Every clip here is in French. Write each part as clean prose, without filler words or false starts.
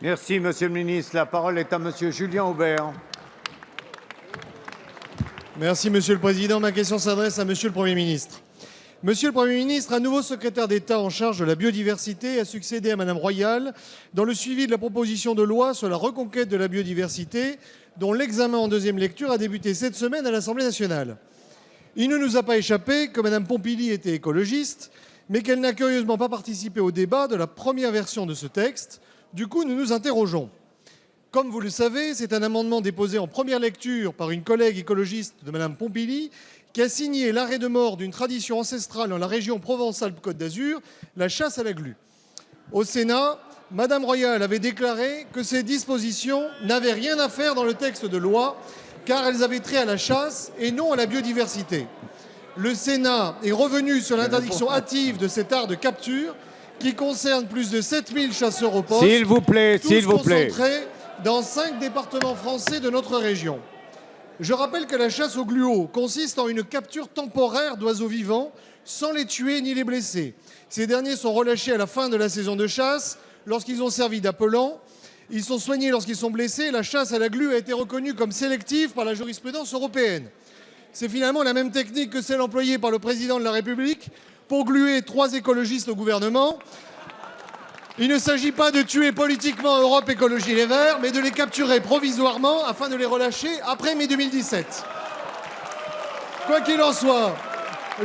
Merci, Monsieur le ministre. La parole est à Monsieur Julien Aubert. Merci, Monsieur le Président. Ma question s'adresse à Monsieur le Premier ministre. Monsieur le Premier ministre, un nouveau secrétaire d'État en charge de la biodiversité a succédé à Madame Royal dans le suivi de la proposition de loi sur la reconquête de la biodiversité, dont l'examen en deuxième lecture a débuté cette semaine à l'Assemblée nationale. Il ne nous a pas échappé que Madame Pompili était écologiste, mais qu'elle n'a curieusement pas participé au débat de la première version de ce texte. Du coup, nous nous interrogeons. Comme vous le savez, c'est un amendement déposé en première lecture par une collègue écologiste de Madame Pompili qui a signé l'arrêt de mort d'une tradition ancestrale dans la région Provence-Alpes-Côte d'Azur, la chasse à la glu. Au Sénat, Madame Royal avait déclaré que ces dispositions n'avaient rien à faire dans le texte de loi, car elles avaient trait à la chasse et non à la biodiversité. Le Sénat est revenu sur l'interdiction hâtive de cet art de capture qui concerne plus de 7000 chasseurs au poste, S'il vous plaît, s'il vous plaît. concentrés dans 5 départements français de notre région. Je rappelle que la chasse au gluot consiste en une capture temporaire d'oiseaux vivants sans les tuer ni les blesser. Ces derniers sont relâchés à la fin de la saison de chasse lorsqu'ils ont servi d'appelant. Ils sont soignés lorsqu'ils sont blessés. La chasse à la glu a été reconnue comme sélective par la jurisprudence européenne. C'est finalement la même technique que celle employée par le président de la République pour gluer 3 écologistes au gouvernement. Il ne s'agit pas de tuer politiquement Europe Écologie Les Verts, mais de les capturer provisoirement afin de les relâcher après mai 2017. Quoi qu'il en soit,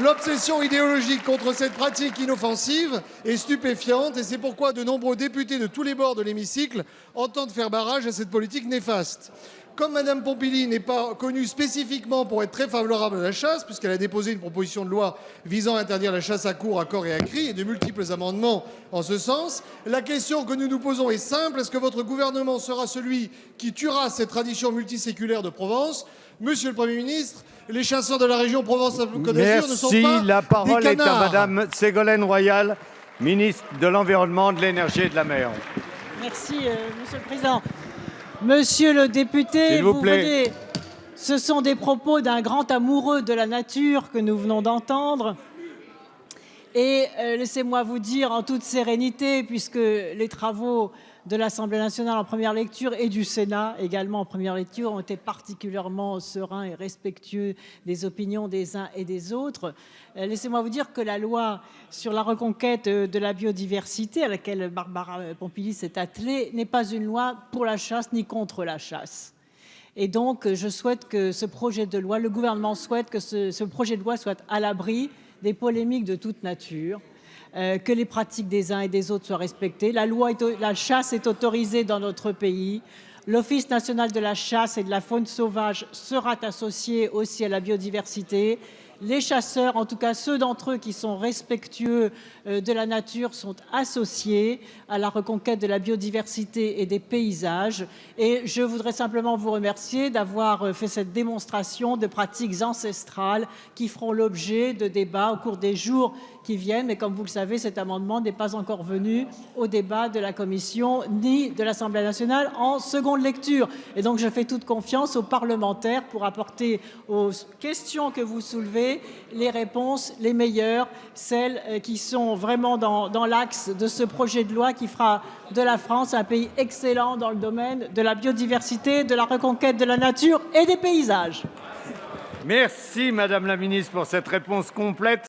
l'obsession idéologique contre cette pratique inoffensive est stupéfiante et c'est pourquoi de nombreux députés de tous les bords de l'hémicycle entendent faire barrage à cette politique néfaste. Comme Mme Pompili n'est pas connue spécifiquement pour être très favorable à la chasse, puisqu'elle a déposé une proposition de loi visant à interdire la chasse à courre, à corps et à cri, et de multiples amendements en ce sens, la question que nous nous posons est simple. Est-ce que votre gouvernement sera celui qui tuera cette tradition multiséculaire de Provence ? Monsieur le Premier ministre, les chasseurs de la région Provence-Alpes-Côte d'Azur ne sont pas Merci. La parole des est à canards. Madame Ségolène Royal, ministre de l'Environnement, de l'Énergie et de la Mer. Merci, Monsieur le Président. Monsieur le député, S'il vous plaît. venez. Ce sont des propos d'un grand amoureux de la nature que nous venons d'entendre. Et laissez-moi vous dire en toute sérénité, puisque les travaux de l'Assemblée nationale en première lecture et du Sénat également en première lecture ont été particulièrement sereins et respectueux des opinions des uns et des autres. Laissez-moi vous dire que la loi sur la reconquête de la biodiversité à laquelle Barbara Pompili s'est attelée n'est pas une loi pour la chasse ni contre la chasse. Et donc je souhaite que ce projet de loi, le gouvernement souhaite que ce projet de loi soit à l'abri des polémiques de toute nature. Que les pratiques des uns et des autres soient respectées. La chasse est autorisée dans notre pays. L'Office national de la chasse et de la faune sauvage sera associé aussi à la biodiversité. Les chasseurs, en tout cas ceux d'entre eux qui sont respectueux de la nature, sont associés à la reconquête de la biodiversité et des paysages. Et je voudrais simplement vous remercier d'avoir fait cette démonstration de pratiques ancestrales qui feront l'objet de débats au cours des jours qui viennent. Mais comme vous le savez, cet amendement n'est pas encore venu au débat de la Commission ni de l'Assemblée nationale en seconde lecture. Et donc je fais toute confiance aux parlementaires pour apporter aux questions que vous soulevez les réponses les meilleures, celles qui sont vraiment dans l'axe de ce projet de loi qui fera de la France un pays excellent dans le domaine de la biodiversité, de la reconquête de la nature et des paysages. Merci, Madame la ministre, pour cette réponse complète.